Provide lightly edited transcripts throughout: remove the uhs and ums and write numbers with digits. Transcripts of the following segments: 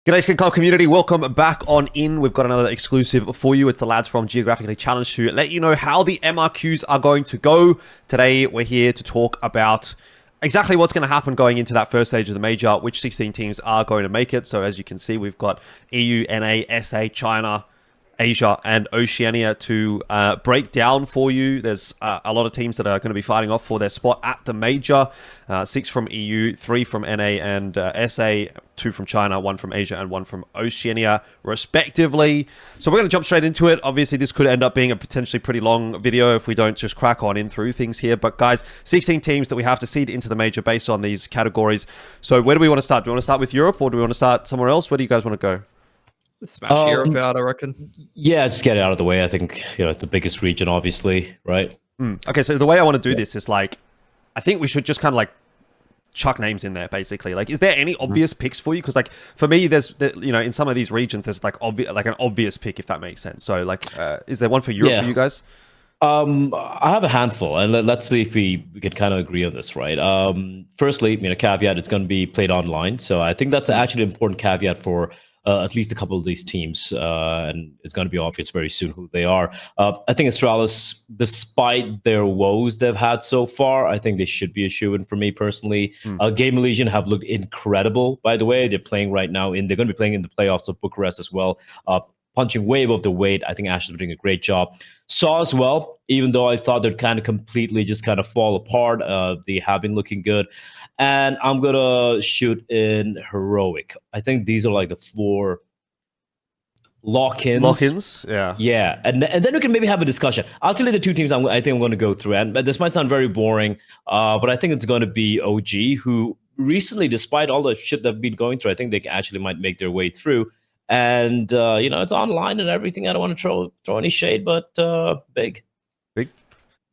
G'day SkinClub community, welcome back on in. We've got another exclusive for you. It's the lads from Geographically Challenged to let you know how the MRQs are going to go. Today, we're here to talk about exactly what's going to happen going into that first stage of the major, which 16 teams are going to make it. So as you can see, we've got EU, NA, SA, China, Asia and Oceania to break down for you. There's a lot of teams that are going to be fighting off for their spot at the major. 6 from EU, 3 from NA and SA, 2 from China, 1 from Asia and 1 from Oceania, respectively. So we're going to jump straight into it. Obviously, this could end up being a potentially pretty long video if we don't just crack on in through things here. But guys, 16 teams that we have to seed into the major based on these categories. So where do we want to start? Do we want to start with Europe or do we want to start somewhere else? Where do you guys want to go? Smash Europe out, I reckon. Yeah, just get it out of the way. I think, it's the biggest region, obviously, right? Okay, so the way I want to do this is like, I think we should just kind of like chuck names in there, basically. Like, is there any obvious picks for you? Because like, for me, there's, in some of these regions, there's like an obvious pick, if that makes sense. So like, is there one for Europe for you guys? I have a handful, and let's see if we can kind of agree on this, right? Firstly, caveat, it's going to be played online. So I think that's actually an important caveat for at least a couple of these teams, and it's going to be obvious very soon who they are. I think Astralis, despite their woes they've had so far, I think they should be a shoo-in for me personally. Game Legion have looked incredible, by the way. They're playing right now, they're going to be playing in the playoffs of Bucharest as well, punching way above the weight. I think Ash is doing a great job. Saw as well, even though I thought they'd kind of completely just kind of fall apart, they have been looking good. And I'm going to shoot in Heroic. I think these are like the 4 lock-ins. Lock-ins, yeah. Yeah, and then we can maybe have a discussion. I'll tell you the 2 teams I think I'm going to go through. And this might sound very boring, but I think it's going to be OG, who recently, despite all the shit they've been going through, I think they actually might make their way through. And, it's online and everything. I don't want to throw any shade, but big. Big?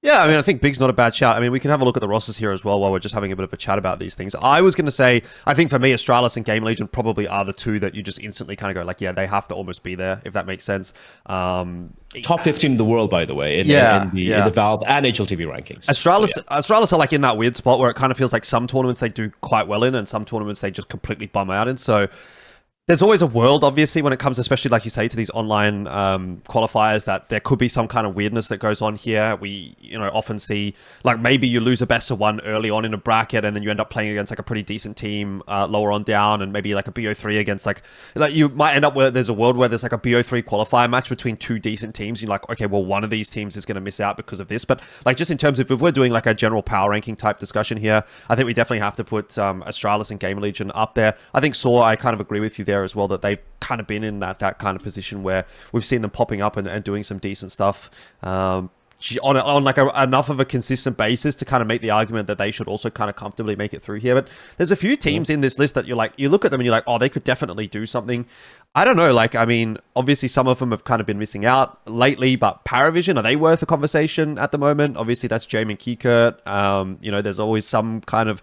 Yeah, I mean, I think Big's not a bad shout. I mean, we can have a look at the rosters here as well while we're just having a bit of a chat about these things. I was going to say, I think for me, Astralis and Game Legion probably are the 2 that you just instantly kind of go like, yeah, they have to almost be there, if that makes sense. Top 15 in the world, by the way, in the Valve and HLTV rankings. Astralis are like in that weird spot where it kind of feels like some tournaments they do quite well in and some tournaments they just completely bum out in. So there's always a world, obviously, when it comes, especially like you say, to these online qualifiers, that there could be some kind of weirdness that goes on here. We, often see like maybe you lose a best of 1 early on in a bracket, and then you end up playing against like a pretty decent team lower on down, and maybe like a BO3 against like you might end up where there's a world where there's like a BO3 qualifier match between 2 decent teams. You're like, okay, well, one of these teams is going to miss out because of this. But like just in terms of if we're doing like a general power ranking type discussion here, I think we definitely have to put Astralis and Game Legion up there. I think Saw, I kind of agree with you there as well, that they've kind of been in that kind of position where we've seen them popping up and doing some decent stuff on like enough of a consistent basis to kind of make the argument that they should also kind of comfortably make it through here. But there's a few teams in this list that you're like, you look at them and you're like, oh, they could definitely do something. I don't know, like, I mean, obviously some of them have kind of been missing out lately, but Paravision, are they worth a conversation at the moment? Obviously, that's Jamin Kikert. There's always some kind of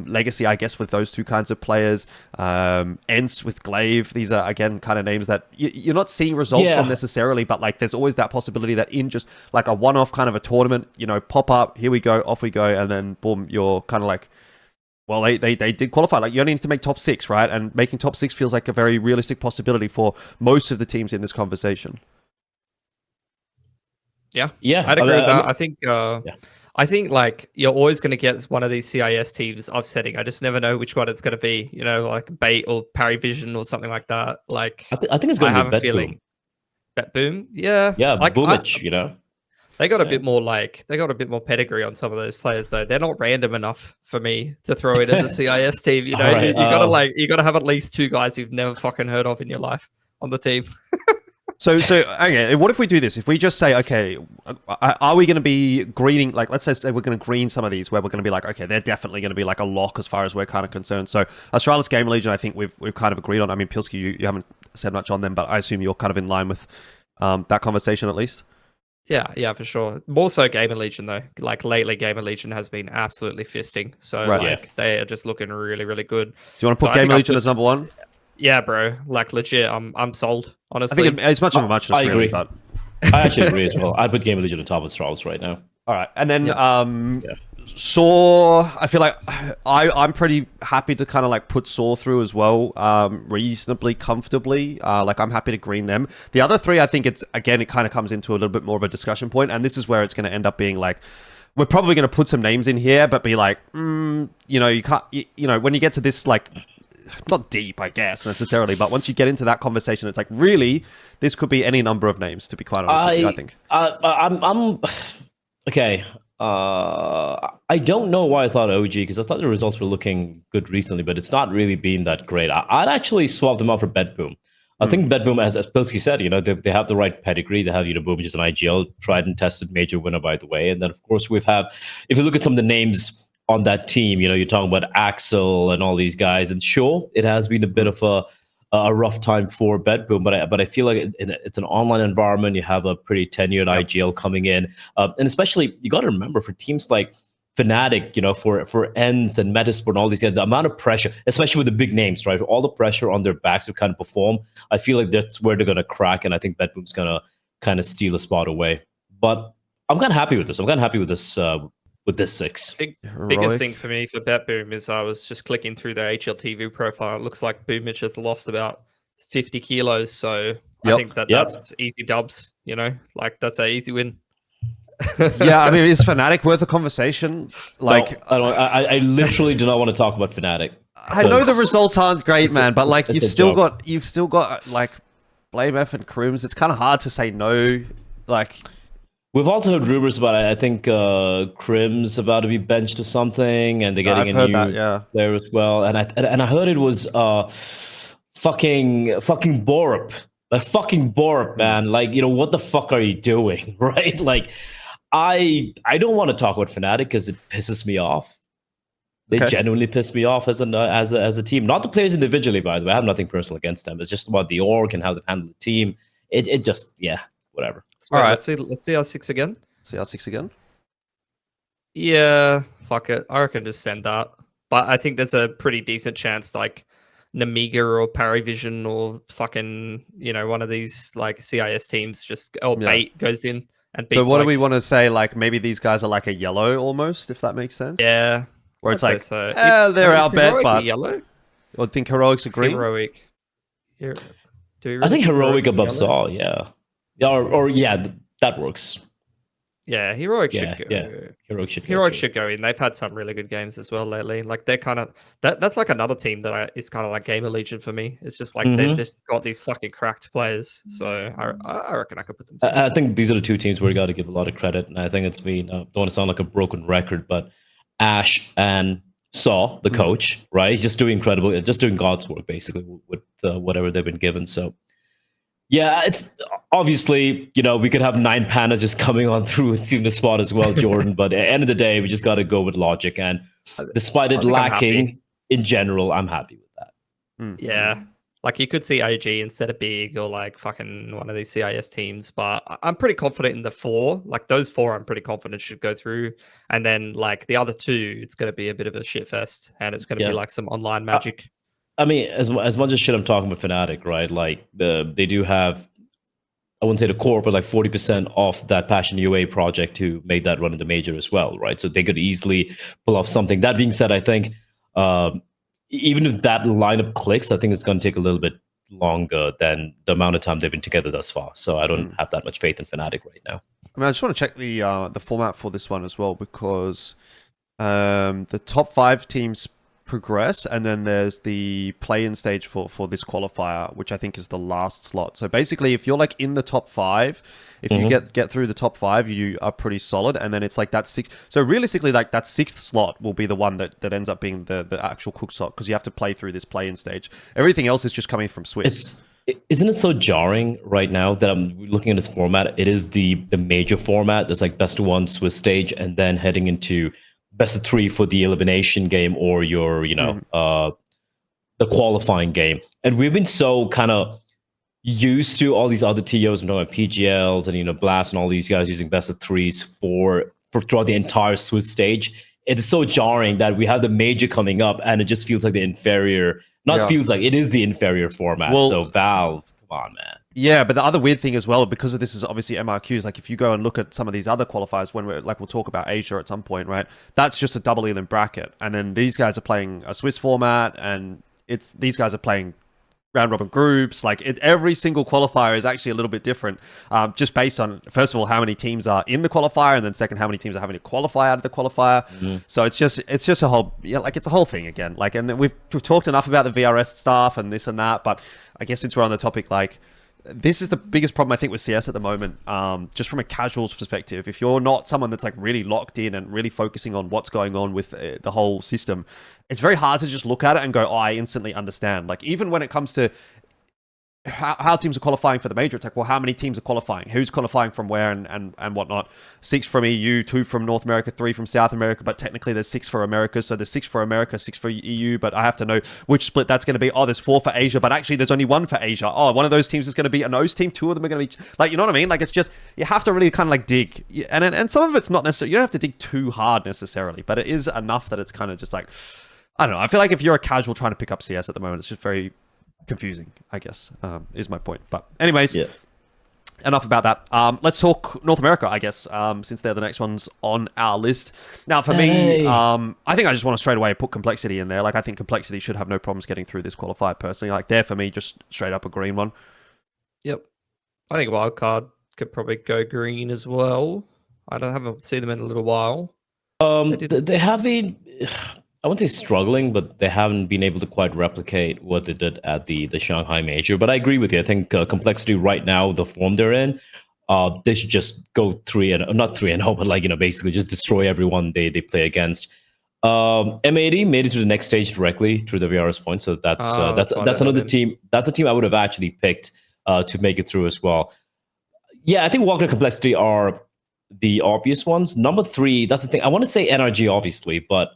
legacy, I guess, with those 2 kinds of players. Ents with Glaive, these are, again, kind of names that you're not seeing results from necessarily, but, like, there's always that possibility that in just, like, a one-off kind of a tournament, pop up, here we go, off we go, and then, boom, you're kind of like, well, they did qualify. Like, you only need to make top 6, right? And making top 6 feels like a very realistic possibility for most of the teams in this conversation. Yeah, I'd agree with that. I think like you're always going to get one of these CIS teams offsetting. I just never know which one it's going to be. Like Bait or Paravision or something like that. Like I think it's going to be Bet Boom. Yeah, like Boomich. They got a bit more pedigree on some of those players though. They're not random enough for me to throw it as a CIS team. You gotta have at least 2 guys you've never fucking heard of in your life on the team. So okay, what if we do this? If we just say, okay, are we going to be greening, like, let's say we're going to green some of these where we're going to be like, okay, they're definitely going to be like a lock as far as we're kind of concerned. So Astralis, Game Legion, I think we've kind of agreed on. I mean, Pilski, you haven't said much on them, but I assume you're kind of in line with that conversation at least. Yeah, for sure. More so Gamer Legion, though. Like, lately, Gamer Legion has been absolutely fisting. So, they are just looking really, really good. Do you want to put Gamer Legion as number 1? Yeah, bro. Like, legit, I'm sold, honestly. I think it's much of a muchness, really. But I actually agree as well. I'd put Gamer Legion on top of Astralis right now. All right. And then Saw, I feel like I'm pretty happy to kind of like put Saw through as well, reasonably comfortably. Like I'm happy to green them. The other three, I think it kind of comes into a little bit more of a discussion point, and this is where it's going to end up being like, we're probably going to put some names in here, but be like, you know, you can't, you know, when you get to this, like, not deep, I guess, necessarily, but once you get into that conversation, it's like, really, this could be any number of names, to be quite honest with you, I think. I'm okay. I don't know why I thought OG, because I thought the results were looking good recently, but it's not really been that great. I'd actually swap them out for BetBoom. I think BetBoom, as Pilski said, you know, they have the right pedigree. They have, you know, Boom, which is an IGL, tried and tested major winner, by the way. And then, of course, if you look at some of the names on that team, you know, you're talking about Axel and all these guys. And sure, it has been a bit of a rough time for BetBoom, but I feel like it's an online environment. You have a pretty tenured IGL coming in, and especially you got to remember for teams like Fnatic, you know, for Ends and Metasport and all these guys, the amount of pressure, especially with the big names, right? All the pressure on their backs to kind of perform. I feel like that's where they're going to crack, and I think BetBoom's going to kind of steal a spot away. But I'm kind of happy with this. I'm kind of happy with this. With this 6. I think biggest thing for me for BetBoom is I was just clicking through their HLTV profile. It looks like Boomich has lost about 50 kilos. So I think that's easy dubs, you know, like that's an easy win. Yeah, I mean, is Fnatic worth a conversation? Like, no, I literally do not want to talk about Fnatic. I know the results aren't great, man, but like you've still got like Blame F and Crims. It's kind of hard to say no. Like, we've also heard rumors about it. I think Crim's about to be benched or something, and they're getting a new player as well. And I heard it was fucking Borup. Like fucking Borup, man. Like, you know, what the fuck are you doing? Right? Like, I don't want to talk about Fnatic because it pisses me off. They genuinely piss me off as a team. Not the players individually, by the way. I have nothing personal against them. It's just about the org and how they handle the team. It just, yeah, whatever. All right, let's see R6 again. See R6 again? Yeah, fuck it. I reckon just send that. But I think there's a pretty decent chance, like Namiga or Paravision or fucking, you know, one of these like CIS teams Bait goes in and beats. So what do we want to say? Like maybe these guys are like a yellow almost, if that makes sense. Yeah. Where it's like, they're our bet, but yellow. I think Heroic's a green. Heroic. I think Heroic above Saw, yeah. Or that works. Yeah, Heroic should go. Yeah, Heroic should go in. They've had some really good games as well lately. Like they're kind of that's like another team that is kind of like Gamer Legion for me. It's just like they've just got these fucking cracked players. So I reckon I could put them together. I think these are the two teams where you got to give a lot of credit, and I think it's been don't want to sound like a broken record, but Ash and Saw, the coach, right? He's just doing incredible, just doing God's work basically with whatever they've been given. So. Yeah, it's obviously, you know, we could have 9 Pandas just coming on through and seeing the spot as well, Jordan. But at the end of the day, we just got to go with logic. And despite it lacking in general, I'm happy with that. Yeah, like you could see OG instead of Big or like fucking one of these CIS teams. But I'm pretty confident in the 4. Like those 4, I'm pretty confident should go through. And then like the other 2, it's going to be a bit of a shit fest. And it's going to be like some online magic. I mean, as much as shit I'm talking about Fnatic, right? Like they do have, I wouldn't say the core, but like 40% off that Passion UA project to make that run in the major as well, right? So they could easily pull off something. That being said, I think even if that lineup clicks, I think it's going to take a little bit longer than the amount of time they've been together thus far. So I don't have that much faith in Fnatic right now. I mean, I just want to check the format for this one as well, because the top 5 teams progress, and then there's the play-in stage for this qualifier, which I think is the last slot. So basically, if you're like in the top 5, if you get through the top 5, you are pretty solid, and then it's like that 6. So realistically, like that 6th slot will be the one that ends up being the actual cook slot, because you have to play through this play-in stage. Everything else is just coming from Swiss. Isn't it so jarring right now that I'm looking at this format? It is the major format. There's like best of 1 Swiss stage, and then heading into best of 3 for the elimination game, or your, you know, the qualifying game. And we've been so kind of used to all these other TOs, you know, PGLs and, you know, Blast and all these guys using best of 3s for throughout the entire Swiss stage. It is so jarring that we have the major coming up, and it just feels like the inferior. Feels like it is the inferior format. Well, so Valve, come on, man. Yeah, but the other weird thing as well, because of this is obviously MRQs, like if you go and look at some of these other qualifiers, when we'll talk about Asia at some point, right? That's just a double elim bracket. And then these guys are playing a Swiss format, and these guys are playing round robin groups. Like every single qualifier is actually a little bit different, just based on, first of all, how many teams are in the qualifier, and then second, how many teams are having to qualify out of the qualifier. So it's just a whole, it's a whole thing again. Like, and we've talked enough about the VRS stuff and this and that, but I guess since we're on the topic, like, this is the biggest problem I think with CS at the moment, just from a casuals perspective. If you're not someone that's like really locked in and really focusing on what's going on with the whole system, it's very hard to just look at it and go, oh, I instantly understand. Like, even when it comes to how teams are qualifying for the major, it's like, well, how many teams are qualifying? Who's qualifying from where and whatnot? 6 from EU, 2 from North America, 3 from South America, but technically there's 6 for America. So there's 6 for America, 6 for EU, but I have to know which split that's going to be. Oh, there's 4 for Asia, but actually there's only 1 for Asia. Oh, one of those teams is going to be an OS team, 2 of them are going to be, like, you know what I mean? Like, it's just, you have to really kind of like dig. And some of it's not necessarily, you don't have to dig too hard necessarily, but it is enough that it's kind of just like, I don't know. I feel like if you're a casual trying to pick up CS at the moment, it's just very confusing, I guess, is my point. But anyways, enough about that. Let's talk North America, I guess, since they're the next ones on our list. Now, for me, I think I just want to straight away put Complexity in there. Like, I think Complexity should have no problems getting through this qualifier personally. Like, they're, for me, just straight up a green one. Yep. I think Wildcard could probably go green as well. Haven't seen them in a little while. They have been, I wouldn't say struggling, but they haven't been able to quite replicate what they did at the Shanghai Major. But I agree with you. I think Complexity right now, the form they're in, they should just go 3-0, not 3-0, but, like, you know, basically just destroy everyone they play against. M80 made it to the next stage directly through the VRS points, so that's another team. That's a team I would have actually picked to make it through as well. Yeah, I think Walker and Complexity are the obvious ones. Number 3, that's the thing. I want to say NRG, obviously, but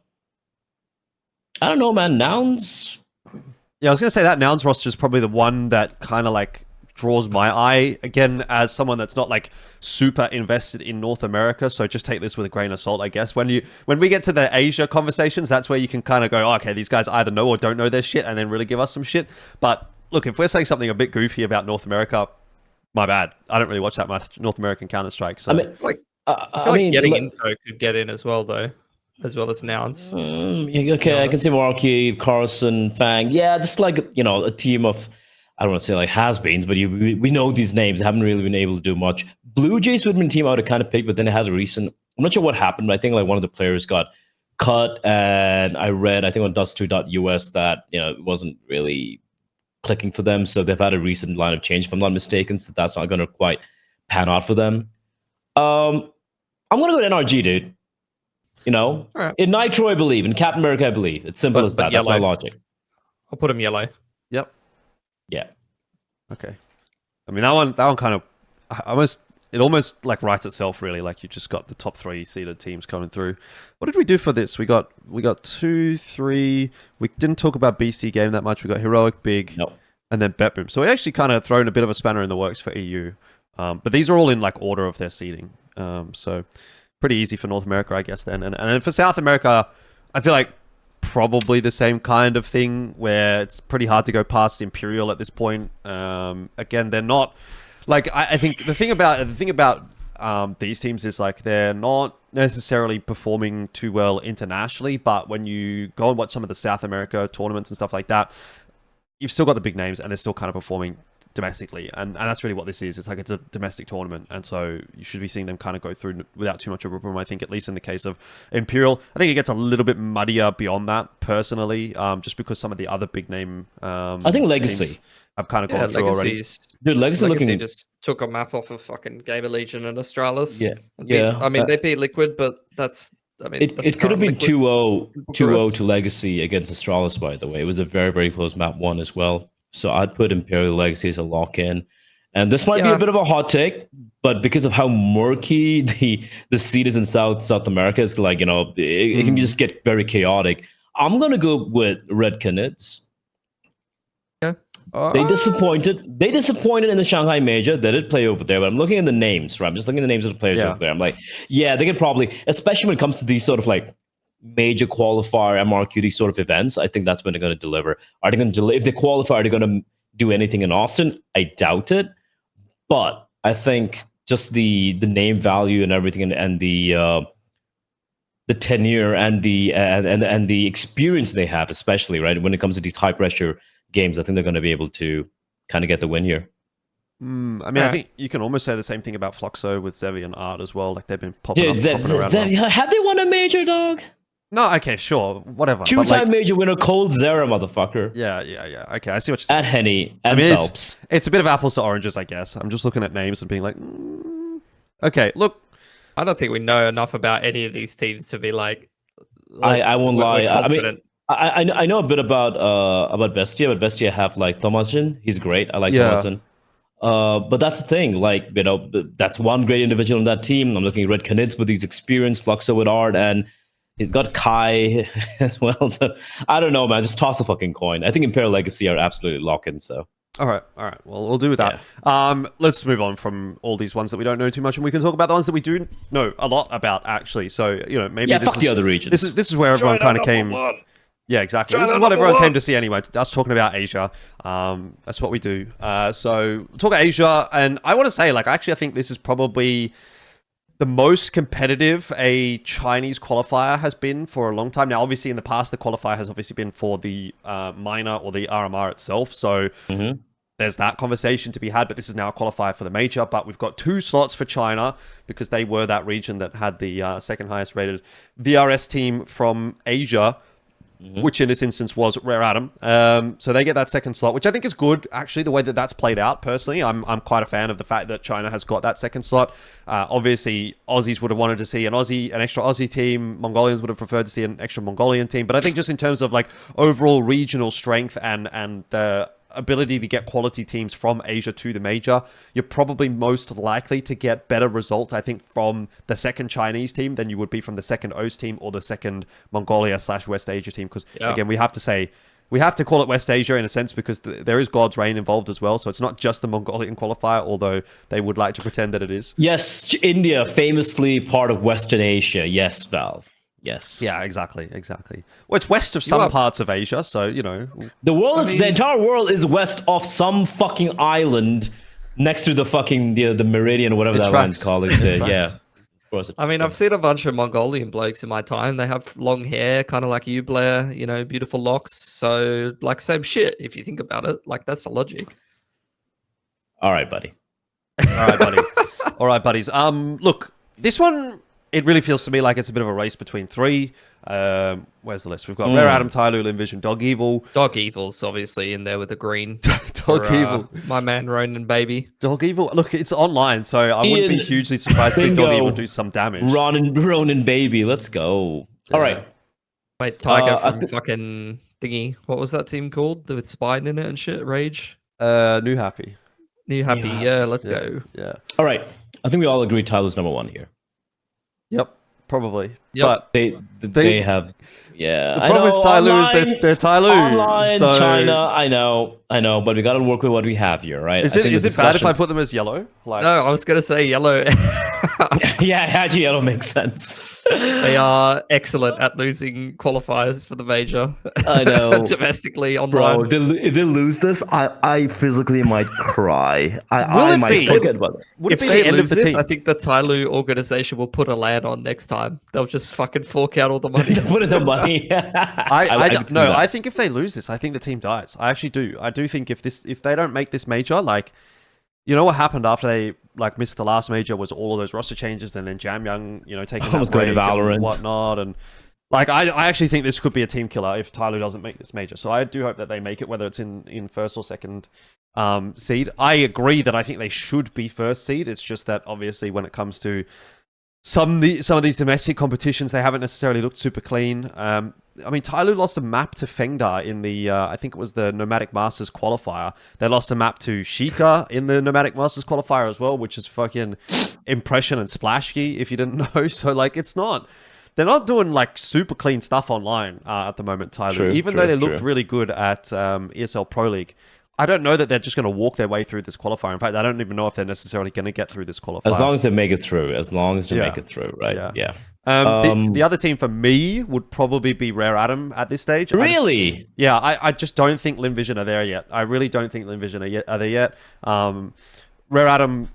I don't know, man. Nouns? Yeah, I was going to say that Nouns roster is probably the one that kind of like draws my eye. Again, as someone that's not like super invested in North America, so just take this with a grain of salt, I guess. When we get to the Asia conversations, that's where you can kind of go, oh, okay, these guys either know or don't know their shit, and then really give us some shit. But look, if we're saying something a bit goofy about North America, my bad. I don't really watch that much North American Counter-Strike. So, I mean, like, I feel like getting info could get in as well, though. As well as Nouns. Okay, I can see Marky, Carson, Fang. Yeah, just like, you know, a team of, I don't want to say like has-beens, but we know these names. Haven't really been able to do much. Blue Jays would have been a team I would have kind of picked, but then it had a recent, I'm not sure what happened, but I think like one of the players got cut, and I read, I think on dust2.us that, you know, it wasn't really clicking for them, so they've had a recent line of change, if I'm not mistaken, so that's not going to quite pan out for them. I'm going to go to NRG, dude. You know, right. In Nitro, I believe. In Captain America, I believe. It's simple as that. That's my logic. I'll put him yellow. Yep. Yeah. Okay. I mean, that one kind of almost like writes itself, really. Like, you just got the top 3 seeded teams coming through. What did we do for this? We got 2, 3. We didn't talk about BC game that much. We got Heroic, Big, and then BetBoom. So we actually kind of thrown a bit of a spanner in the works for EU. But these are all in like order of their seeding. So pretty easy for North America, I guess, then. And then for South America, I feel like probably the same kind of thing, where it's pretty hard to go past Imperial at this point. Again, they're not like, I think the thing about these teams is like they're not necessarily performing too well internationally, but when you go and watch some of the South America tournaments and stuff like that, you've still got the big names and they're still kind of performing domestically, and that's really what this is. It's like, it's a domestic tournament, and so you should be seeing them kind of go through without too much of a problem, I think, at least in the case of Imperial. I think it gets a little bit muddier beyond that, personally, just because some of the other big name I think Legacy have kind of gone through already. Dude, Legacy just took a map off of fucking Gamer Legion and Astralis. Yeah. I mean, they beat Liquid, but that's, I mean, it could have been 2-0 to Legacy against Astralis, by the way. It was a very, very close map 1 as well. So I'd put Imperial Legacy as a lock-in. And this might be a bit of a hot take, but because of how murky the seed is in South America, it's like, you know, it can just get very chaotic. I'm going to go with Red Canids. Yeah. They disappointed in the Shanghai Major. They did play over there, but I'm looking at the names, right? I'm just looking at the names of the players over there. I'm like, yeah, they can probably, especially when it comes to these sort of like major qualifier MRQ, these sort of events, I think that's when they're going to deliver. Are they going to deliver? If they qualify, are they going to do anything in Austin? I doubt it. But I think just the name value and everything, and the tenure and the experience they have, especially right when it comes to these high pressure games, I think they're going to be able to kind of get the win here. I mean, I think you can almost say the same thing about Fluxo with Zevi and Art as well. Like they've been popping around. Have they won a major, dog? No, okay, sure, whatever. Two-time major winner, Cold Zera, motherfucker. Yeah. Okay, I see what you're saying. At Henny and Phelps. It's a bit of apples to oranges, I guess. I'm just looking at names and being like, okay, look. I don't think we know enough about any of these teams to be like. I won't lie. I mean, I know a bit about Bestia, but Bestia have like Tomasin. He's great. I like Tomasin. But that's the thing. Like, you know, that's one great individual on that team. I'm looking at Red Canids with his experience, Fluxo with Art, and he's got Kai as well. So I don't know, man. Just toss a fucking coin. I think Imperial Legacy are absolutely lock-in. So. All right. Well, we'll do with that. Yeah. Let's move on from all these ones that we don't know too much, and we can talk about the ones that we do know a lot about, actually. So, you know, maybe fuck the other regions. This is where everyone kind of came. Yeah, exactly. This is what everyone came to see anyway. Us talking about Asia. That's what we do. So talk about Asia, and I want to say, like, actually, I think this is probably the most competitive a Chinese qualifier has been for a long time. Now, obviously, in the past, the qualifier has obviously been for the minor or the RMR itself. So there's that conversation to be had, but this is now a qualifier for the major. But we've got 2 slots for China because they were that region that had the second highest rated VRS team from Asia, which in this instance was Rare Atom. So they get that second slot, which I think is good, actually, the way that that's played out. Personally, I'm quite a fan of the fact that China has got that second slot. Obviously, Aussies would have wanted to see an extra Aussie team. Mongolians would have preferred to see an extra Mongolian team. But I think just in terms of like overall regional strength and the ability to get quality teams from Asia to the major, you're probably most likely to get better results, I think, from the second Chinese team than you would be from the second OS team or the second Mongolia/West Asia team. Because again, we have to call it West Asia in a sense because there is God's Reign involved as well. So it's not just the Mongolian qualifier, although they would like to pretend that it is. Yes, India, famously part of Western Asia. Yes, Valve. Yes. Yeah, exactly. Well, it's west of some parts of Asia, so, you know. The entire world is west of some fucking island next to the fucking, the meridian or whatever that one's called. Yeah. Of course. I mean, I've seen a bunch of Mongolian blokes in my time. They have long hair, kind of like you, Blair, you know, beautiful locks. So, like, same shit, if you think about it. Like, that's the logic. All right, buddy. All right, buddies. Look, this one, it really feels to me like it's a bit of a race between 3. Where's the list? We've got Rare Atom, Tyloo, Envision, Dog Evil. Dog Evil's obviously in there with the green. Dog Evil. My man Ronan, baby. Dog Evil. Look, it's online, so I wouldn't be hugely surprised to see Dog Evil do some damage. Ronan, baby. Let's go. Yeah. All right. Wait, Tiger from fucking thingy. What was that team called? With Spine in it and shit? Rage? New Happy. Yeah, let's go. Yeah. All right. I think we all agree Tyloo's number 1 here. Yep, probably. Yep. But they have, The problem with Tyloo is that they're Tyloo. Online, China, I know, but we got to work with what we have here, right? Is it bad if I put them as yellow? Like... No, I was going to say yellow. Yeah, actually, yellow makes sense. They are excellent at losing qualifiers for the major. I know. Domestically, online. Bro, if they lose this, I physically might cry. I might forget about it. If they lose this, I think the Tyloo organization will put a LAN on next time. They'll just fucking fork out all the money. Put in the money. I think if they lose this, I think the team dies. I actually do. I do think if they don't make this major, like, you know what happened after they missed the last major was all of those roster changes, and then Jamyoung, taking that break and whatnot, and I actually think this could be a team killer if Tyloo doesn't make this major. So I do hope that they make it, whether it's in first or second seed. I agree that I think they should be first seed. It's just that obviously when it comes to some of these domestic competitions, they haven't necessarily looked super clean. I mean, Tyloo lost a map to Fengda in the, I think it was the Nomadic Masters qualifier. They lost a map to Sheikah in the Nomadic Masters qualifier as well, which is fucking Impression and Splashkey, if you didn't know. So, they're not doing, super clean stuff online at the moment, Tyloo. Even though they looked really good at ESL Pro League. I don't know that they're just going to walk their way through this qualifier. In fact, I don't even know if they're necessarily going to get through this qualifier. As long as they make it through. As long as they make it through, right? Yeah. The other team for me would probably be Rare Atom at this stage. Really? I just don't think Linvision are there yet. I really don't think Linvision are there yet. Rare Atom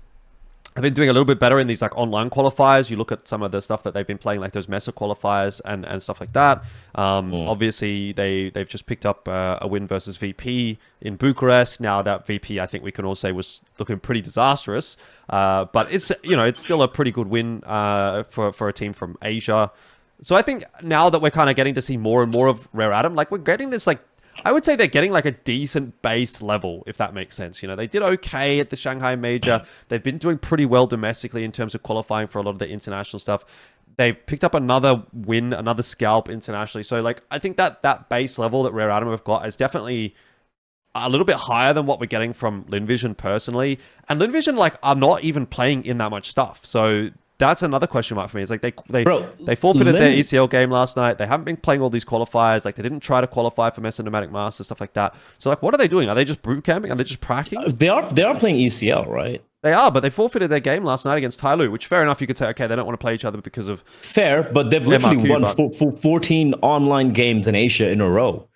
have been doing a little bit better in these like online qualifiers. You look at some of the stuff that they've been playing, like those Mesa qualifiers and stuff like that. Obviously, they've just picked up a win versus VP in Bucharest. Now that VP, I think we can all say, was looking pretty disastrous. But it's still a pretty good win for a team from Asia. So I think now that we're kind of getting to see more and more of Rare Atom, like we're getting this like, I would say they're getting like a decent base level, if that makes sense. They did okay at the Shanghai Major. They've been doing pretty well domestically in terms of qualifying for a lot of the international stuff. They've picked up another win, another scalp internationally. So like, I think that base level that Rare Atom have got is definitely a little bit higher than what we're getting from Linvision personally. And Linvision like are not even playing in that much stuff. So that's another question mark for me. It's like they forfeited their ECL game last night. They haven't been playing all these qualifiers. Like they didn't try to qualify for Mesa Nomadic Masters, stuff like that. So like, what are they doing? Are they just boot camping? Are they just pracking? They are playing ECL, right? They are, but they forfeited their game last night against Tyloo, which fair enough. You could say, okay, they don't want to play each other because of fair, but they've literally won 14 online games in Asia in a row.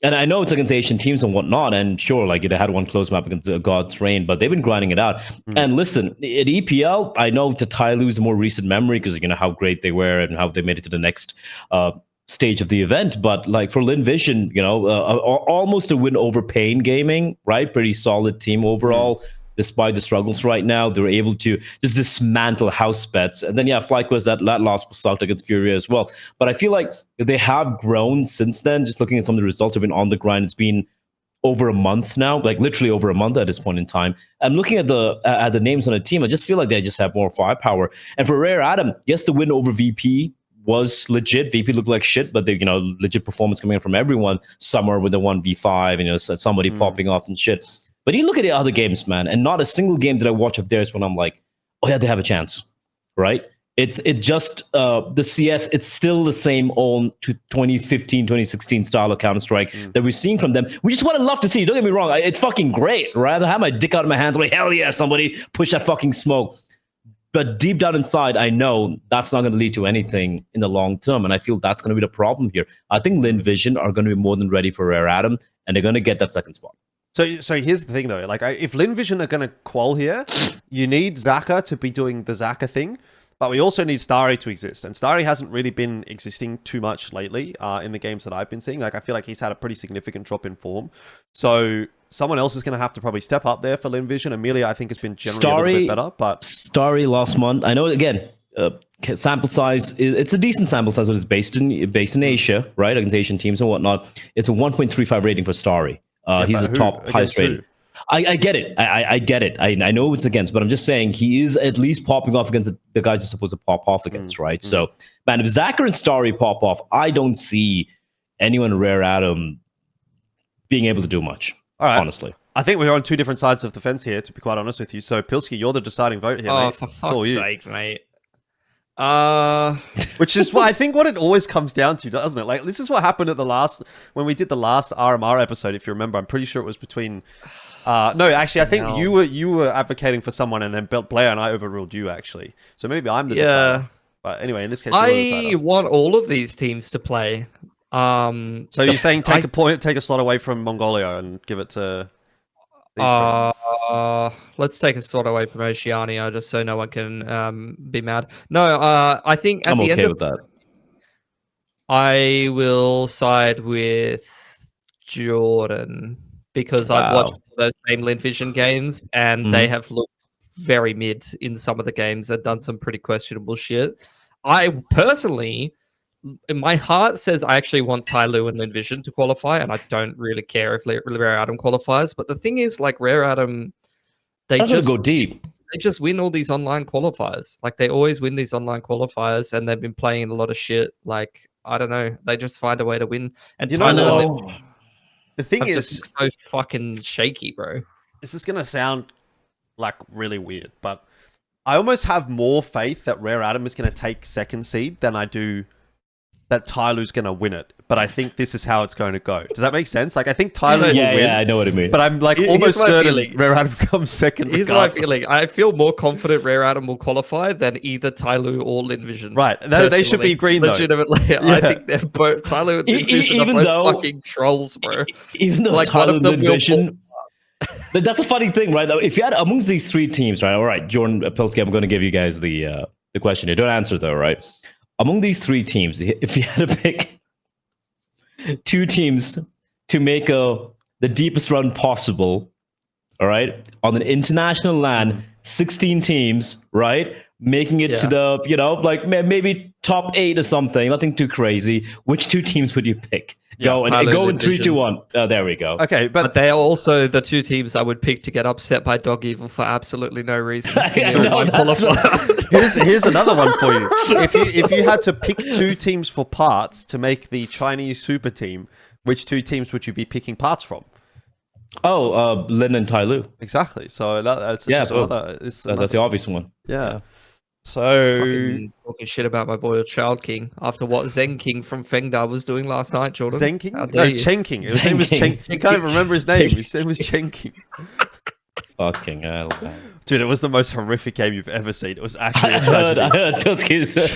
And I know it's against Asian teams and whatnot, and sure, like they had one close map against God's Reign, but they've been grinding it out. And listen, at EPL, I know the Tyloo is a more recent memory because how great they were and how they made it to the next stage of the event. But like for Linvision, almost a win over Pain Gaming, right? Pretty solid team overall. Despite the struggles right now, they were able to just dismantle house bets. And then, FlyQuest, that loss was sucked against Furia as well. But I feel like they have grown since then. Just looking at some of the results, have been on the grind. It's been over a month now, like literally over a month at this point in time. And looking at the names on the team, I just feel like they just have more firepower. And for Rare Atom, yes, the win over VP was legit. VP looked like shit, but they, legit performance coming in from everyone. Somewhere with the 1v5, somebody popping off and shit. But you look at the other games, man, and not a single game that I watch of theirs when I'm like, oh yeah, they have a chance, right? It's just the CS. It's still the same old 2015, 2016 style of Counter-Strike that we're seeing from them, which is what I love to see. Don't get me wrong. It's fucking great, right? I have my dick out of my hands. I'm like, hell yeah, somebody push that fucking smoke. But deep down inside, I know that's not going to lead to anything in the long term. And I feel that's going to be the problem here. I think Linvision are going to be more than ready for Rare Atom, and they're going to get that second spot. So here's the thing though, like if Linvision are going to qual here, you need Zaka to be doing the Zaka thing, but we also need Starry to exist. And Starry hasn't really been existing too much lately in the games that I've been seeing. Like I feel like he's had a pretty significant drop in form. So someone else is going to have to probably step up there for Linvision. Amelia, I think, has been generally a little bit better, but Starry last month, I know again, sample size, it's a decent sample size, but it's based in Asia, right? Against Asian teams and whatnot. It's a 1.35 rating for Starry. He's the top highest rated. I get it. I get it. I know it's against, but I'm just saying he is at least popping off against the guys he's supposed to pop off against, right? So, man, if Zachar and Starry pop off, I don't see anyone Rare Atom being able to do much. All right. Honestly. I think we're on two different sides of the fence here, to be quite honest with you. So, Pilski, you're the deciding vote here, mate. For fuck's sake, mate. Which is what I think what it always comes down to, doesn't it? Like this is what happened at when we did the last RMR episode, if you remember. I'm pretty sure it was between no, actually I think you were advocating for someone and then Blair and I overruled you actually. So maybe I'm the decider. But anyway, in this case I want all of these teams to play. So you're saying take a slot away from Mongolia and give it to let's take a slot away from Oceania just so no one can be mad. No, I think at the end of that, I will side with Jordan because I've watched those same Linvision games and they have looked very mid in some of the games and done some pretty questionable shit. I personally, my heart says I actually want Tyloo and Linvision to qualify, and I don't really care if Rare Atom qualifies. But the thing is, like Rare Atom, they just go deep. They just win all these online qualifiers. Like they always win these online qualifiers, and they've been playing a lot of shit. Like I don't know, they just find a way to win. And the thing is, so fucking shaky, bro. This is gonna sound like really weird, but I almost have more faith that Rare Atom is gonna take second seed than I do that Tyloo's going to win it. but I think this is how it's going to go. Does that make sense? Like, I think Tyler will win. Yeah, I know what I mean. But I'm like almost certain Rare Adam comes second. Here's my feeling. I feel more confident Rare Adam will qualify than either Tyloo or Linvision. Right. They should be green, though. Legitimately. I think they're both, Tyloo and Linvision are both fucking trolls, bro. Even though like Tyloo and Linvision... That's a funny thing, right? If you had amongst these three teams, right? All right, Jordan, Pilski, I'm going to give you guys the question here. Don't answer, though, right? Among these three teams, if you had to pick two teams to make the deepest run possible, all right, on an international LAN, 16 teams, right, making it to the, you know, like maybe top 8 or something, nothing too crazy. Which two teams would you pick? Go in 3, 2, 1. There we go. Okay, but they're also the two teams I would pick to get upset by Dog Evil for absolutely no reason. Here's another one for you. If you had to pick two teams for parts to make the Chinese super team, which two teams would you be picking parts from? Oh, Lin and Tyloo. Exactly. So that's that's the obvious one. Yeah. So talking shit about my boy Child King after what Zen King from Fengda was doing last night, Jordan. Zen King? No, Chen King. His name was Chen. You can't even remember his name. His name was Chen King. Fucking hell, man. Dude, it was the most horrific game you've ever seen. It was actually a tragedy. I heard Pilski's.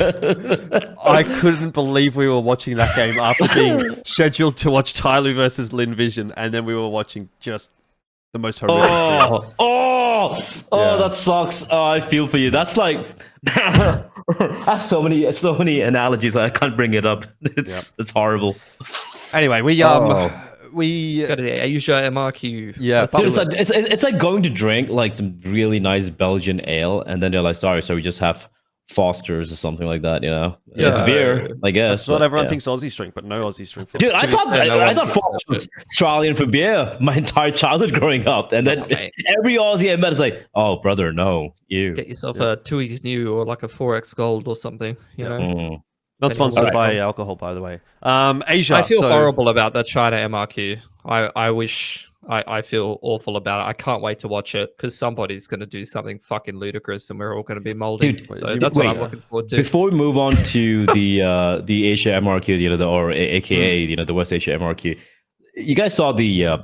I couldn't believe we were watching that game after being scheduled to watch Tyloo versus Linvision, and then we were watching just the most horrific scenes. That sucks. Oh, I feel for you. That's like I have so many analogies. I can't bring it up. It's horrible. Anyway, we got the Asia MRQ. Yeah, it's like going to drink like some really nice Belgian ale, and then they're like, sorry, so we just have Foster's or something like that, you know? Yeah, it's beer, I guess. That's what everyone thinks Aussies drink, but no Aussies drink. Dude, I thought Foster was Australian for beer my entire childhood growing up, and then every Aussie I met is like, oh, brother, no, you get yourself a 2X new or like a 4X gold or something, you know? Not sponsored by alcohol, by the way. Asia. I feel horrible about the China MRQ. I wish I feel awful about it. I can't wait to watch it because somebody's going to do something fucking ludicrous and we're all going to be molded. Dude, so that's what I'm looking forward to. Before we move on to the Asia MRQ, you know, or AKA you know, the West Asia MRQ, you guys saw the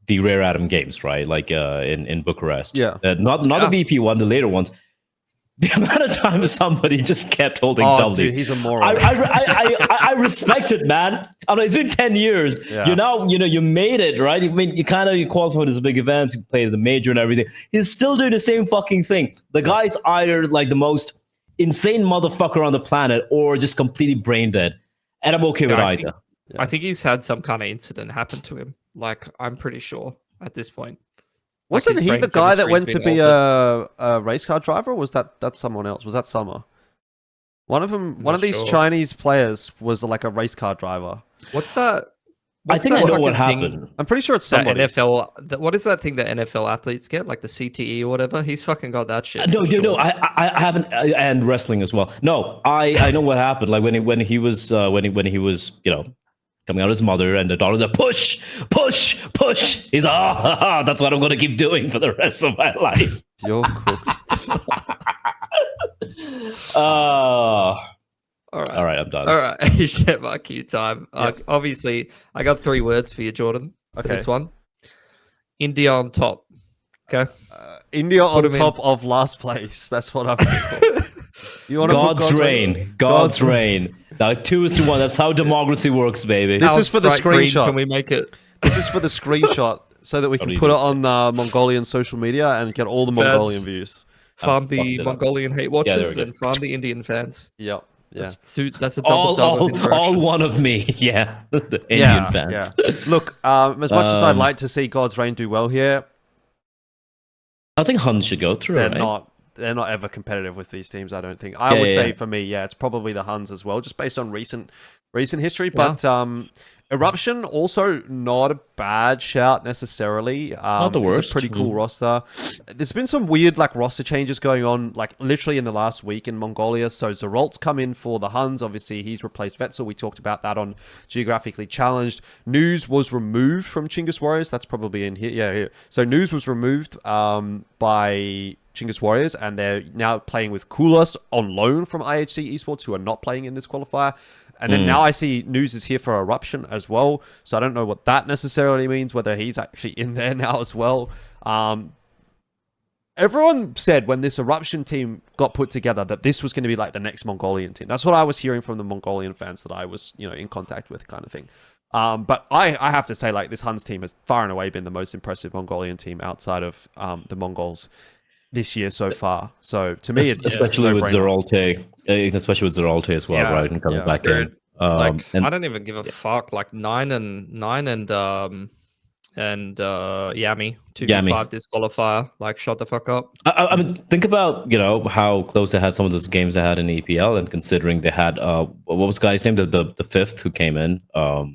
Rare Adam games, right? Like in Bucharest. Yeah. Not the VP one, the later ones. The amount of time somebody just kept holding W. Dude, he's a moron. I respect it, man. I mean, it's been 10 years. Yeah. You made it, right? I mean, you qualified as big events, you played the major and everything. He's still doing the same fucking thing. The guy's either like the most insane motherfucker on the planet or just completely brain dead. And I'm okay with either. I think he's had some kind of incident happen to him. Like, I'm pretty sure at this point. Wasn't he the guy that went to be a race car driver, or was that's someone else? Was that Summer? One of these Chinese players was like a race car driver. What's that? I think I know what happened. I'm pretty sure it's somebody. NFL. What is that thing that NFL athletes get, like the CTE or whatever? He's fucking got that shit. No. I haven't, and wrestling as well. No, I know what happened. Like when he was you know, coming out of his mother, and the daughter's like, push. He's like, that's what I'm going to keep doing for the rest of my life. You're cooked. All right, I'm done. All right, Asia MRQ time. Obviously, I got 3 words for you, Jordan. For this one. India on top. Okay. India on top of last place. That's what I'm thinking. God's reign. God's reign. Now 2-1. That's how democracy works, baby. This is for the screenshot. Can we make it? This is for the screenshot so that we can put it on Mongolian social media and get all the Mongolian views. Farm the Mongolian hate watchers and farm the Indian fans. Yep. Yeah. That's a double all one of me. Yeah. The Indian fans. Yeah. Look, as much as I'd like to see God's reign do well here, I think Huns should go through. They're not ever competitive with these teams, I don't think. I would say for me, it's probably the Huns as well, just based on recent history. But Eruption, also not a bad shout necessarily. Not the worst. It's a pretty cool roster. There's been some weird roster changes going on, literally in the last week in Mongolia. So Zerolt's come in for the Huns. Obviously, he's replaced Vetzel. We talked about that on Geographically Challenged. News was removed from Chinggis Warriors. That's probably in here. Yeah, here. So News was removed by Chinggis Warriors, and they're now playing with Kulos on loan from IHC Esports, who are not playing in this qualifier. And then now I see news is here for Eruption as well. So I don't know what that necessarily means, whether he's actually in there now as well. Everyone said when this Eruption team got put together that this was going to be like the next Mongolian team. That's what I was hearing from the Mongolian fans that I was, in contact with, kind of thing. But I have to say, like, this Huns team has far and away been the most impressive Mongolian team outside of the Mongols this year so far. So to me, it's especially with Zeralte, as well, right? And coming back in. I don't even give a fuck. Like nine and Yami 2v5 disqualifier. Like, shut the fuck up. I mean, think about how close they had some of those games they had in EPL, and considering they had what was the guy's name, the fifth who came in. Who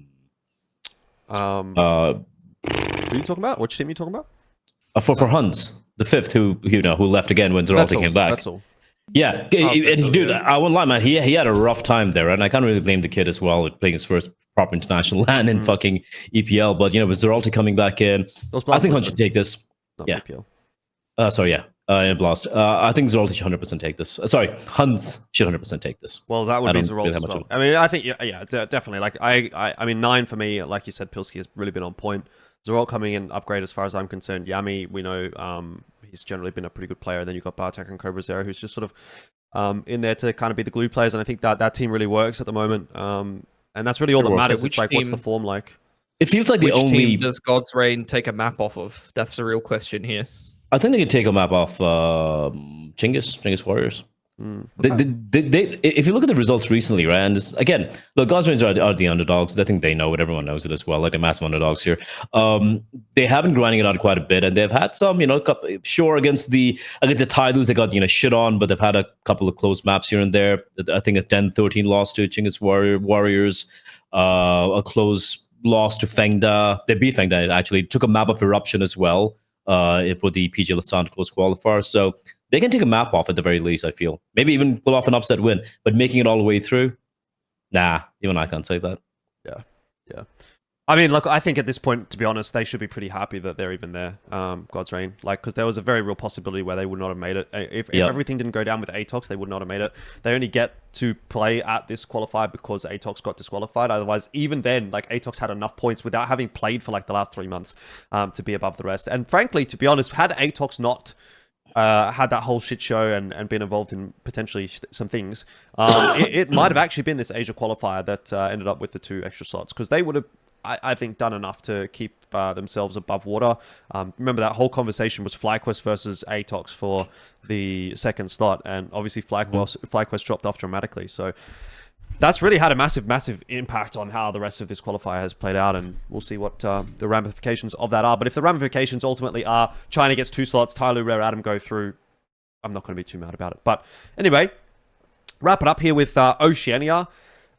are you talking about? Which team are you talking about? For Huns, the fifth who left again when Zeralte came back. That's all. Yeah, dude, I won't lie, man. He had a rough time there, and I can't really blame the kid as well with playing his first proper international LAN in fucking EPL. But with Zeralte coming back in, I think Huns should take this. EPL. In BLAST. I think Zeralte should 100% take this. Huns should 100% take this. Well, that would be Zeralte as well. I mean, I think definitely. Like I mean, 9 for me. Like you said, Pilski has really been on point. Zeralte coming in, upgrade as far as I'm concerned. Yami, we know he's generally been a pretty good player. And then you've got Bartek and Cobra Zero, who's just sort of in there to kind of be the glue players. And I think that team really works at the moment. And that's really all that matters. It's like, what's the form like? It feels like which team does God's Reign take a map off of? That's the real question here. I think they can take a map off Chinggis Warriors. They, if you look at the results recently, right, and this, again, look, God's Reigns are the underdogs. I think they know it. Everyone knows it as well. Like, the massive underdogs here. They have been grinding it out quite a bit, and they've had some, sure, against the Tylus, they got shit on, but they've had a couple of close maps here and there. I think a 10-13 loss to Chinggis Warriors, a close loss to Fengda. They beat Fengda, actually. Took a map of Eruption as well for the PG Lasant close qualifier. So they can take a map off at the very least, I feel. Maybe even pull off an upset win, but making it all the way through, nah, even I can't say that. Yeah. I mean, look, I think at this point, to be honest, they should be pretty happy that they're even there, God's Reign. Like, because there was a very real possibility where they would not have made it. If everything didn't go down with Atox, they would not have made it. They only get to play at this qualifier because Atox got disqualified. Otherwise, even then, like, Atox had enough points without having played for like the last 3 months to be above the rest. And frankly, to be honest, had Atox not had that whole shit show and been involved in potentially some things, it might have actually been this Asia qualifier that ended up with the 2 extra slots, because they would have, I think, done enough to keep themselves above water. Remember, that whole conversation was FlyQuest versus Atox for the second slot, and obviously FlyQuest dropped off dramatically. So that's really had a massive impact on how the rest of this qualifier has played out, and we'll see what the ramifications of that are. But if the ramifications ultimately are China gets 2 slots, Tyloo, Rare Atom go through, I'm not going to be too mad about it. But anyway, wrap it up here with Oceania.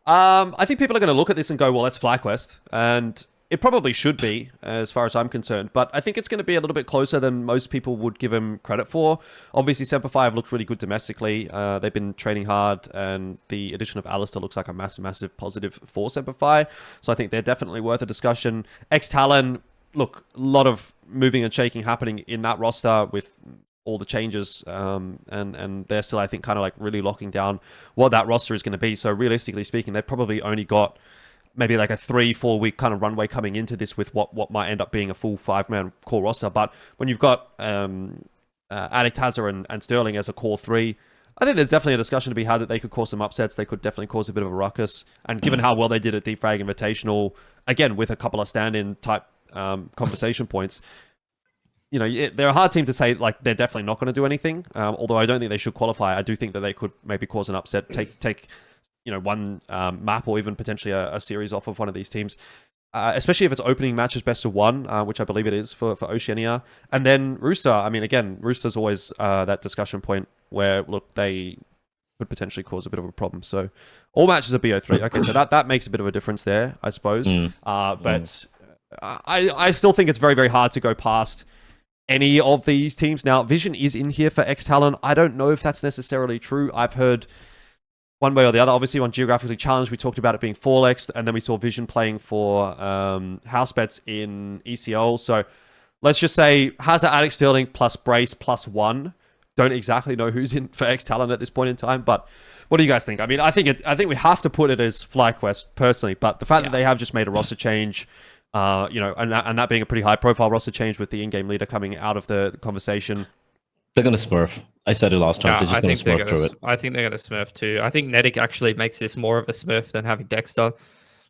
I think people are going to look at this and go, well, that's FlyQuest, and it probably should be, as far as I'm concerned, but I think it's going to be a little bit closer than most people would give him credit for. Obviously, Semper5 have looked really good domestically. They've been training hard, and the addition of Alistair looks like a massive positive for Semper5, so I think they're definitely worth a discussion. X-Talon, look, a lot of moving and shaking happening in that roster with all the changes, and they're still, I think, kind of like really locking down what that roster is going to be. So realistically speaking, they've probably only got maybe like a 3-4 week kind of runway coming into this with what might end up being a full 5-man core roster. But when you've got Addict, Hazard, and Sterling as a core 3, I think there's definitely a discussion to be had that they could cause some upsets. They could definitely cause a bit of a ruckus. And given how well they did at Deep Frag Invitational, again, with a couple of stand-in type conversation points, they're a hard team to say, like, they're definitely not going to do anything. Although I don't think they should qualify. I do think that they could maybe cause an upset, take one map or even potentially a series off of one of these teams. Especially if it's opening matches best of 1, which I believe it is for Oceania. And then Rooster, I mean, again, Rooster's always that discussion point where, look, they could potentially cause a bit of a problem. So all matches are BO3. Okay, so that makes a bit of a difference there, I suppose. But I still think it's very, very hard to go past any of these teams. Now, Vision is in here for X-Talon. I don't know if that's necessarily true. I've heard one way or the other. Obviously, on Geographically Challenged, we talked about it being 4x, and then we saw Vision playing for house bets in ECL. So let's just say Hazard, Addict, Sterling plus Brace plus 1. Don't exactly know who's in for X-Talon at this point in time, but What do you guys think? I mean, I think we have to put it as FlyQuest personally, but the fact that they have just made a roster change, and that being a pretty high profile roster change with the in-game leader coming out of the conversation. They're going to smurf. I said it last time. They're just going to smurf through it. I think they're going to smurf too. I think Nedic actually makes this more of a smurf than having Dexter.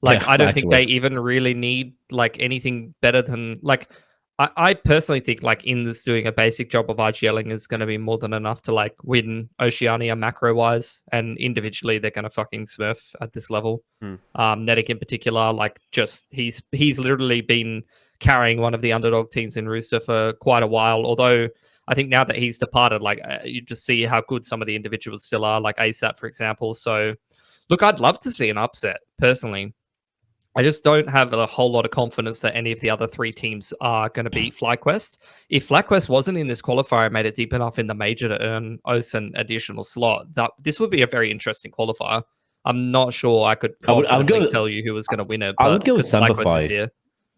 Like, I don't think they even really need like anything better than like. I personally think like Inns doing a basic job of IGLing is going to be more than enough to like win Oceania macro wise, and individually they're going to fucking smurf at this level. Nedic in particular, like just he's literally been carrying one of the underdog teams in Rooster for quite a while. Although I think now that he's departed, like you just see how good some of the individuals still are, like ASAP for example. So look, I'd love to see an upset personally. I just don't have a whole lot of confidence that any of the other three teams are going to beat FlyQuest. If FlyQuest wasn't in this qualifier and made it deep enough in the major to earn Oath an additional slot, this would be a very interesting qualifier. I'm not sure I could confidently tell you who was going to win it. I would go with Semperfi.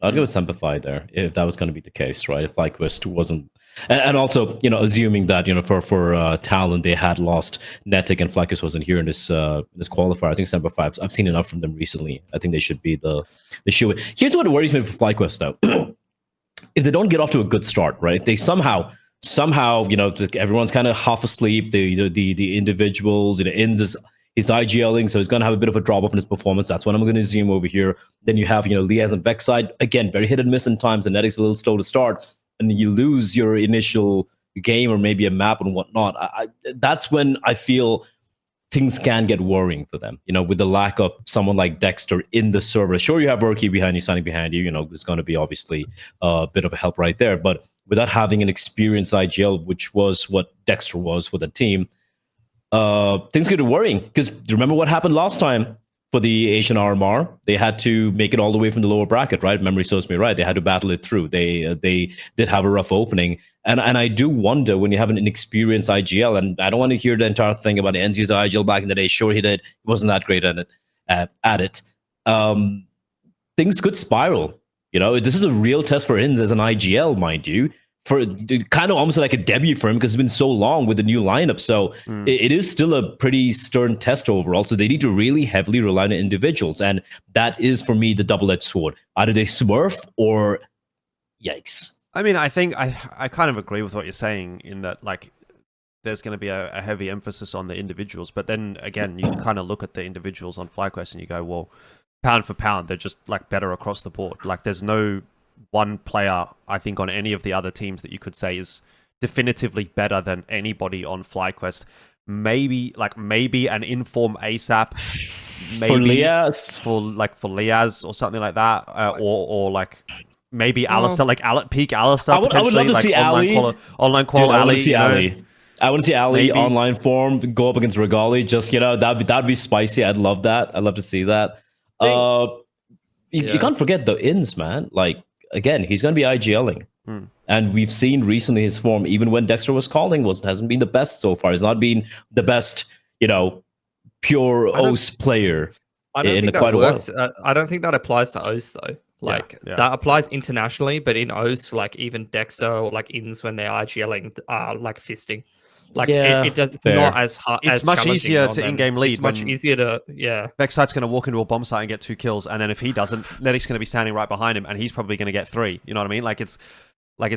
I'd go with Semperfi there if that was going to be the case, right? If FlyQuest wasn't, and also assuming that for talent they had lost Netic and FlyQuest wasn't here in this qualifier. I think Semperfi. I've seen enough from them recently. I think they should be the shoe. Here's what worries me for FlyQuest though. If they don't get off to a good start, right? If they somehow everyone's kind of half asleep. The individuals, Inns is IGLing, so he's going to have a bit of a drop off in his performance. That's what I'm going to zoom over here. Then you have, Liaz and Vexside. Again, very hit and miss in times. And Netic's a little slow to start. And you lose your initial game or maybe a map and whatnot. That's when I feel things can get worrying for them, with the lack of someone like Dexter in the server. Sure, you have Rookie behind you, signing behind you, who's going to be obviously a bit of a help right there. But without having an experienced IGL, which was what Dexter was for the team, things get worrying, because remember what happened last time for the Asian RMR? They had to make it all the way from the lower bracket, right? Memory serves me right. They had to battle it through. They did have a rough opening, and I do wonder when you have an inexperienced IGL, and I don't want to hear the entire thing about Enzi's IGL back in the day. Sure, he did. He wasn't that great at it. Things could spiral. This is a real test for Enz as an IGL, mind you. For kind of almost like a debut for him, because it's been so long with the new lineup. So it is still a pretty stern test overall. So they need to really heavily rely on individuals. And that is, for me, the double-edged sword. Either they smurf or yikes. I mean, I think I kind of agree with what you're saying in that, like, there's going to be a heavy emphasis on the individuals. But then, again, you kind of look at the individuals on FlyQuest and you go, well, pound for pound, they're just, like, better across the board. Like, there's no one player, I think, on any of the other teams that you could say is definitively better than anybody on FlyQuest. Maybe an inform ASAP, maybe for Liaz, for Liaz or something like that, or like maybe Alistair, like peak Alistair. I would love to like see Ali online qual Ali. I want to see Ali online form go up against Regali. Just that'd be spicy. I'd love that. I'd love to see that. You can't forget the Inns, man. Like, again, he's going to be IGLing. And we've seen recently his form, even when Dexter was calling, hasn't been the best so far. He's not been the best, pure OS player in quite a while. I don't think that applies to OS, though. Like, that applies internationally, but in OS, like, even Dexter or, like, Inns, when they're IGLing, are, like, fisting. Like, it does not as hard. It's much easier to in-game lead. It's much easier to, Vexside's going to walk into a bomb site and get 2 kills, and then if he doesn't, Nedic's going to be standing right behind him, and he's probably going to get 3. You know what I mean? Like, it's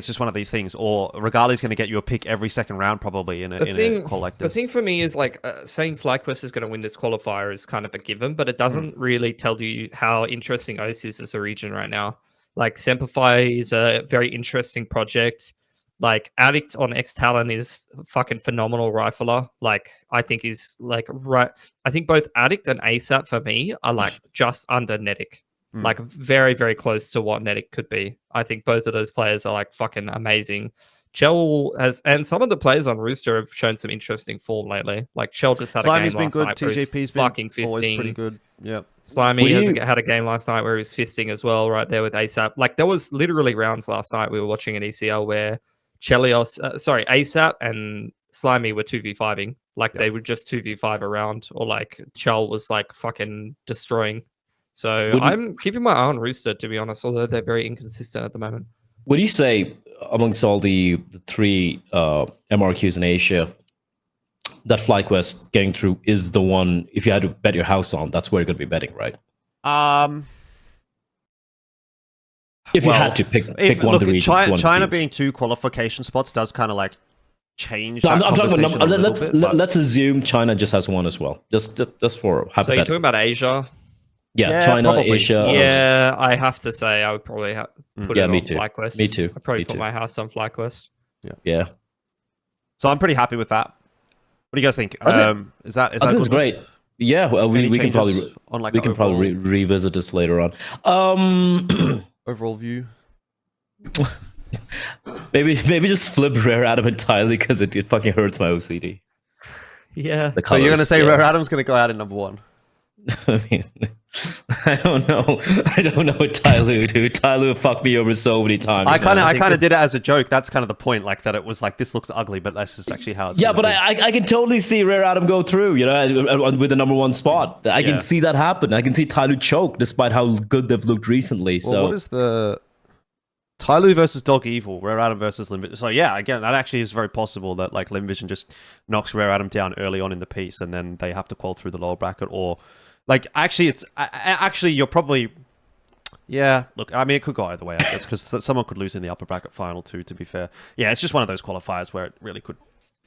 just one of these things. Or Regali's going to get you a pick every second round, probably in a call like this. The thing for me is, like, saying FlyQuest is going to win this qualifier is kind of a given, but it doesn't really tell you how interesting OS is as a region right now. Like, Semperfi is a very interesting project. Like, Addict on X-Talon is fucking phenomenal rifler. Like, I think he's like right. I think both Addict and ASAP for me are like just under Nedic. Like, very, very close to what Nedic could be. I think both of those players are like fucking amazing. Chell has, and some of the players on Rooster have shown some interesting form lately. Like, Chell just had Slimy's a game been good. night TJP's been fucking fisting. Always pretty good. Yeah. Slimy had a game last night where he was fisting as well, right there with ASAP. Like, there was literally rounds last night we were watching an ECL where ASAP and Slimy were 2v5ing. Like, they would just 2v5 around, or like Chell was like fucking destroying. So I'm keeping my eye on Rooster, to be honest, although they're very inconsistent at the moment. What do you say amongst all the 3 MRQs in Asia that FlyQuest getting through is the one, if you had to bet your house on, that's where you're going to be betting, right? If you had to pick one of the regions. China being 2 qualification spots does kind of like change. No, I'm talking about let's assume China just has 1 as well. Just for hypothetical. So you're talking about Asia? Yeah, China, probably. Asia. Yeah, I have to say I would probably put it on FlyQuest. Me too. I'd probably put my house on FlyQuest. Yeah. So I'm pretty happy with that. What do you guys think? Is that great? Yeah, well, we can probably revisit this later on. Overall view. maybe just flip Rare Adam entirely because it fucking hurts my OCD. Yeah. So you're gonna say Rare Adam's gonna go out in number 1? I mean, I don't know. I don't know what Tyloo, dude. Tyloo fucked me over so many times. I kind of did it as a joke. That's kind of the point, like that it was like, this looks ugly, but that's just actually how it's. Yeah, but I can totally see Rare Adam go through, you know, with the number 1 spot. I can see that happen. I can see Tyloo choke despite how good they've looked recently. Well, what is the Tyloo versus Dog Evil, Rare Adam versus Limb Vision? So yeah, again, that actually is very possible that like Limb Vision just knocks Rare Adam down early on in the piece, and then they have to qual through the lower bracket, or like actually you're probably. Yeah, look, I mean, it could go either way, I guess, because someone could lose in the upper bracket final too, to be fair. Yeah, it's just one of those qualifiers where it really could.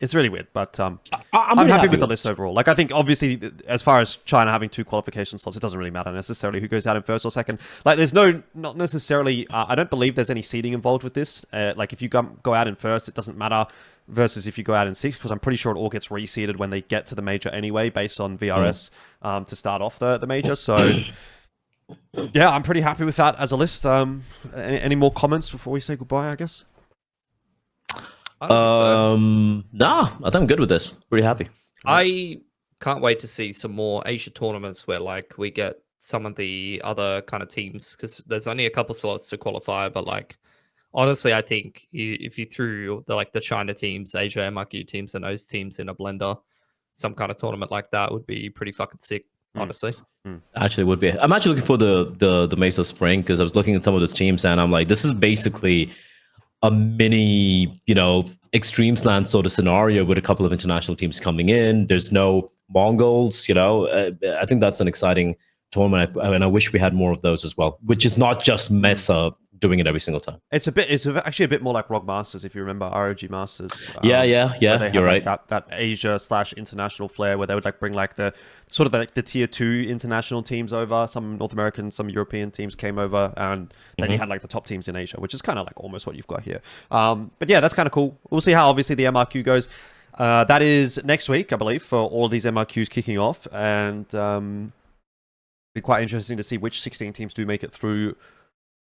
It's really weird, but I'm happy with the list overall. Like, I think, obviously, as far as China having 2 qualification slots, it doesn't really matter necessarily who goes out in first or second. Like, there's not necessarily, I don't believe there's any seeding involved with this. Like, if you go out in first, it doesn't matter versus if you go out in 6th, because I'm pretty sure it all gets reseeded when they get to the major anyway, based on VRS to start off the major. So... yeah, I'm pretty happy with that as a list. Any more comments before we say goodbye, I guess? Nah, I think I'm good with this. Pretty happy. I can't wait to see some more Asia tournaments where like we get some of the other kind of teams, because there's only a couple slots to qualify, but like honestly, I think if you threw the China teams, Asia MRQ teams, and those teams in a blender, some kind of tournament like that would be pretty fucking sick. Honestly, actually would be. I'm actually looking for the Mesa Spring, because I was looking at some of those teams and I'm like, this is basically a mini, you know, extreme slant sort of scenario with a couple of international teams coming in. There's no Mongols, you know. I think that's an exciting tournament, and I wish we had more of those as well, which is not just Mesa doing it every single time. It's actually a bit more like ROG Masters, if you remember ROG Masters. Yeah, you're right. That Asia / international flair where they would like bring like the sort of the tier 2 international teams over. Some North American, some European teams came over, and then you had like the top teams in Asia, which is kind of like almost what you've got here. But yeah, that's kind of cool. We'll see how obviously the MRQ goes. That is next week, I believe, for all of these MRQs kicking off, and be quite interesting to see which 16 teams do make it through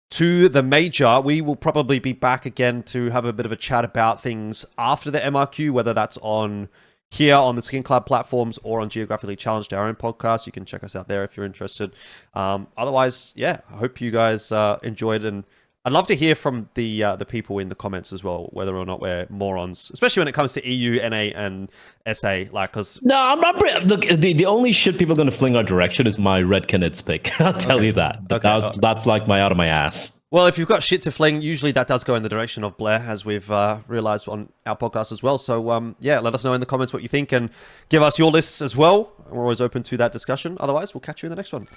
to the major. We will probably be back again to have a bit of a chat about things after the MRQ, whether that's on here on the SkinClub platforms or on Geographically Challenged, our own podcast. You can check us out there if you're interested. Otherwise, yeah, I hope you guys enjoyed, and I'd love to hear from the people in the comments as well, whether or not we're morons, especially when it comes to EU, NA, and SA. Like, cause no, I'm not. Look, the only shit people are going to fling our direction is my Red Canids pick. I'll tell you that. That's like my out of my ass. Well, if you've got shit to fling, usually that does go in the direction of Bleh, as we've realized on our podcast as well. So yeah, let us know in the comments what you think, and give us your lists as well. We're always open to that discussion. Otherwise, we'll catch you in the next one.